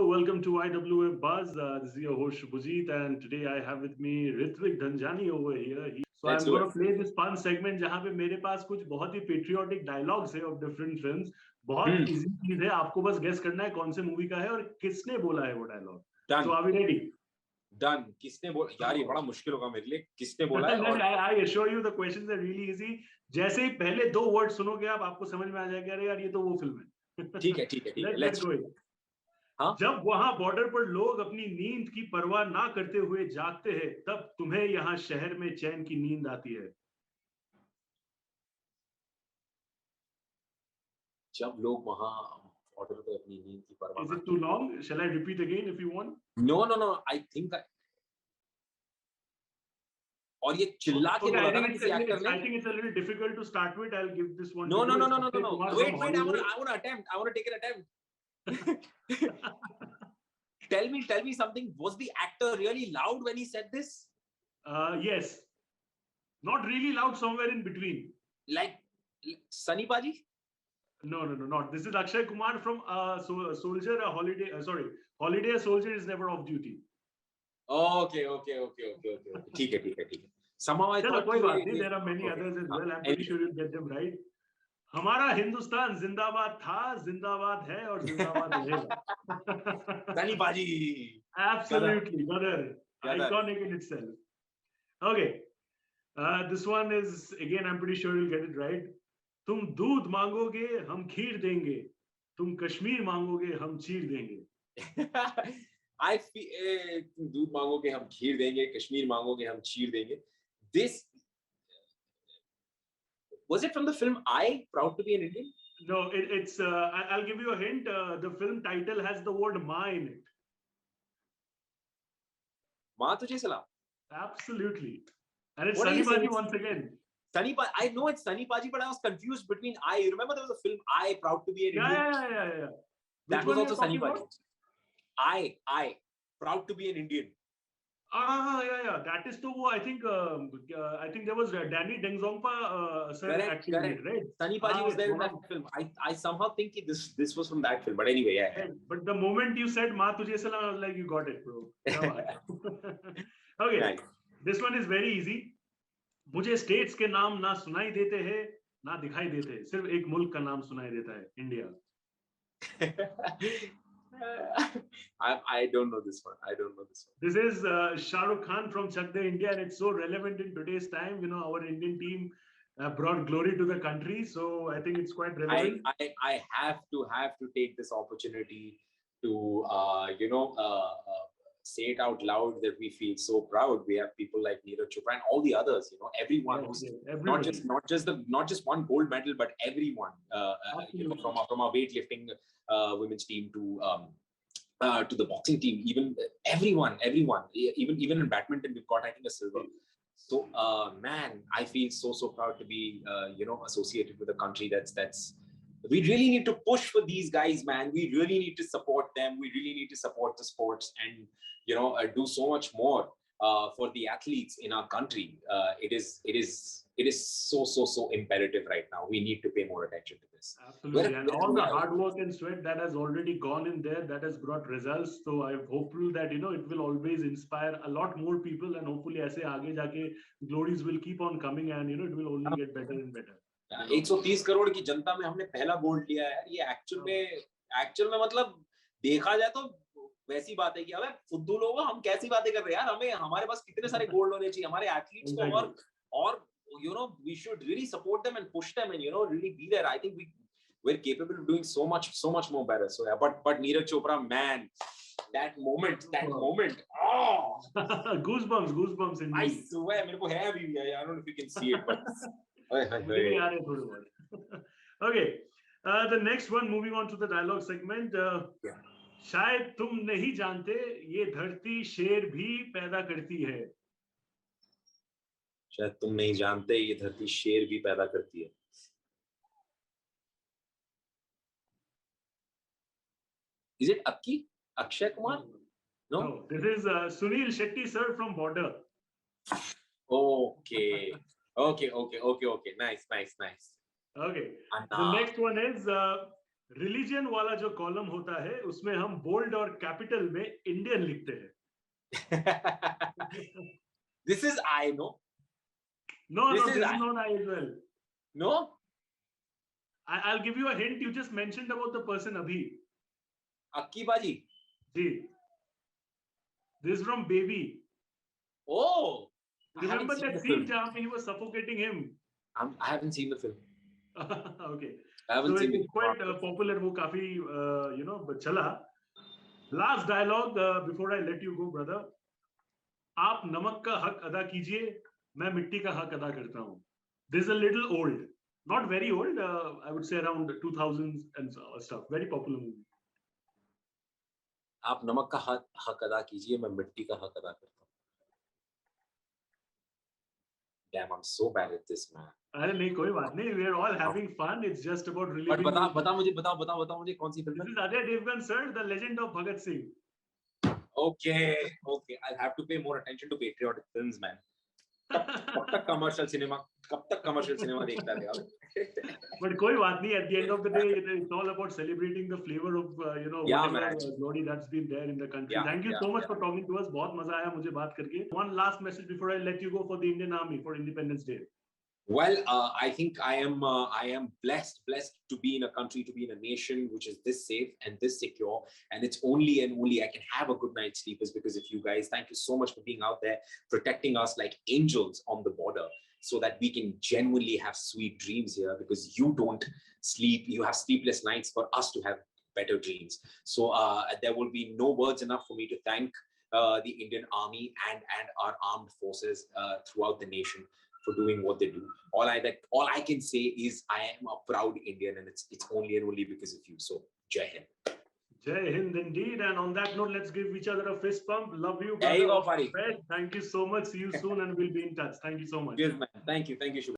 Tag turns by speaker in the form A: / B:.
A: welcome to IWF Buzz. This is your host Shubhajit, and today I have with me Ritvik Dhanjani over here. So
B: Let's
A: I'm
B: do
A: going
B: it.
A: to play this fun segment जहाँ पे मेरे पास कुछ बहुत ही patriotic dialogues है of different films. बहुत
B: Hmm.
A: easy चीज है, आपको बस guess करना है कौन से मूवी का है और किसने बोला है वो dialogue.
B: Done.
A: So are we ready?
B: Done. किसने बोला यार, ये बड़ा मुश्किल होगा मेरे लिए. किसने बोला है? और
A: I assure you the questions are really easy. जैसे ही पहले दो वर्ड सुनोगे आप, आपको समझ में आ जाएगा अरे यार ये तो वो फिल्म है.
B: ठीक है, ठीक है, ठीक है.
A: Let's get going.
B: हाँ?
A: जब वहां बॉर्डर पर लोग अपनी नींद की परवाह ना करते हुए जागते हैं, तब तुम्हें यहाँ शहर में चैन की नींद आती है.
B: जब लोग वहां बॉर्डर पे अपनी नींद की परवाह
A: Is it too long? Shall I repeat again if you want?
B: No. I think that. और ये चिल्ला के
A: Okay,
B: बोला
A: I
B: था ना
A: think
B: किसी एक्टर ने.
A: I think it's a little difficult to start with. I'll give this one.
B: No.
A: to you.
B: Wait. I want to attempt. I want to take an attempt. Tell me something. Was the actor really loud when he said this?
A: Yes. Not really loud. Somewhere in between.
B: Like Sunny Paji?
A: No, not. This is Akshay Kumar from Soldier. A Holiday. Holiday. A Soldier is never off duty.
B: Okay. ठीक है. Somehow I thought
A: कोई बात नहीं. There are many others as well. I'm pretty sure you'll get them right. हमारा हिंदुस्तान जिंदाबाद था, जिंदाबाद है और जिंदाबाद रहेगा.
B: Sunny Paji.
A: Absolutely, brother. Iconic in itself. Okay. This one is, again, I'm pretty sure you'll get it right. तुम दूध मांगोगे हम खीर देंगे, तुम कश्मीर मांगोगे हम चीर देंगे.
B: I feel तुम दूध मांगोगे हम खीर देंगे, कश्मीर मांगोगे हम चीर देंगे. This was it from the film I, Proud to be an Indian?
A: No, it's. I'll give you a hint. The film title has the word "ma" in it.
B: माँ तुझे सलाम.
A: Absolutely, and it's
B: What are
A: Sunny
B: you saying?
A: Paji once again.
B: Sunny Paji. I know it's Sunny Paji, but I was confused between I. You remember there was a film I, Proud to be an Indian?
A: Yeah.
B: That
A: Which
B: was
A: one
B: also Sunny Paji. I, Proud to be an Indian.
A: Yeah. That is to I think there was Danny Dengzongpa sir acting in it, right?
B: Sunny Paji was there in that film. I somehow think this was from that film, but anyway, yeah.
A: But the moment you said "Ma Tujhe Salam," I was like, you got it, bro. Okay,
B: Nice.
A: This one is very easy. मुझे states के नाम ना सुनाई देते हैं ना दिखाई देते, सिर्फ एक मुल्क का नाम सुनाई देता है, India.
B: I don't know this one.
A: This is Shah Rukh Khan from Chak De India, and it's so relevant in today's time. You know, our Indian team brought glory to the country, so I think it's quite relevant.
B: I have to take this opportunity to say it out loud that we feel so proud. We have people like Neeraj Chopra and all the others. You know, everyone who's not just one gold medal, but everyone. From our weightlifting women's team to the boxing team, even everyone. Even in badminton, we've got I think a silver. So man, I feel so proud to be associated with a country that's. We really need to push for these guys, man. We really need to support them. We really need to support the sports and do so much more for the athletes in our country. It is so imperative right now. We need to pay more attention to this.
A: Absolutely, and all the hard work and sweat that has already gone in there, that has brought results. So I'm hopeful that it will always inspire a lot more people, and hopefully ऐसे आगे जाके glories will keep on coming, and it will only get better and better.
B: 130 crore की जनता में हमने पहला gold लिया है. ये एक्चुअल में मतलब देखा जाए तो वैसी बात है कि अबे फुद्दू लोग हम कैसी बातें कर रहे हैं यार. हमें हमारे पास कितने सारे गोल्ड होने चाहिए हमारे एथलीट्स को, और we should really support them and push them and really be there. I think we're capable of doing so much more better. So yeah, but Neeraj Chopra, man, that moment oh
A: goosebumps indeed.
B: I swear मेरे को है अभी. I don't know if you can see it, but
A: Okay, the next one, moving on to the dialogue segment. शायद तुम नहीं जानते ये धरती शेर भी पैदा करती है.
B: शायद तुम नहीं जानते ये धरती शेर भी पैदा करती है. Is it Akshay Kumar? No,
A: this is Sunil Shetty sir from Border.
B: Okay. Nice.
A: Okay. The next one is religion वाला जो कॉलम होता है उसमें हम बोल्ड और कैपिटल में इंडियन लिखते हैं.
B: This is I, no?
A: No,
B: This
A: no,
B: is
A: this
B: I.
A: is not I as well.
B: No?
A: I'll give you a hint. You just mentioned about the person Abhi.
B: Akki Baji.
A: Ji. This is from Baby.
B: Oh.
A: Remember that scene where he was suffocating him?
B: I haven't seen the film.
A: Okay.
B: I haven't
A: So
B: seen
A: it's quite popular. वो काफी चला. Last dialogue before I let you go, brother. आप नमक का हक अदा कीजिए, मैं मिट्टी का हक अदा करता हूँ. This is a little old, not very old. I would say around 2000s and stuff. Very popular movie.
B: आप नमक का हक अदा कीजिए, मैं मिट्टी का हक अदा करता हूँ. Damn, I'm so bad at this, man.
A: अरे नहीं, कोई बात नहीं. We are all having fun. It's just about reliving.
B: But बताओ मुझे कौन सी फिल्म है?
A: This is Ajay Devgan, sir, the legend of Bhagat Singh.
B: Okay. I'll have to pay more attention to patriotic films, man. कब तक commercial cinema देखता है यार?
A: But कोई बात नहीं. At the end of the day, it's all about celebrating the flavor of whatever glory that's been there in the country. Thank you so much for talking to us. बहुत मजा आया मुझे बात करके. One last message before I let you go for the Indian Army for Independence Day.
B: Well, I think I am blessed to be in a country, to be in a nation which is this safe and this secure, and it's only I can have a good night's sleep is because of you guys. Thank you so much for being out there protecting us like angels on the border, so that we can genuinely have sweet dreams here. Because you don't sleep, you have sleepless nights for us to have better dreams. So there will be no words enough for me to thank the Indian Army and our armed forces throughout the nation for doing what they do. All I can say is I am a proud Indian, and it's only and only because of you. So Jai Hind.
A: Jai Hind indeed. And on that note, let's give each other a fist pump. Love you, brother.
B: There you go, buddy.
A: Thank you so much. See you soon, and we'll be in touch. Thank you so much.
B: Cheers, man. Thank you, Shubham.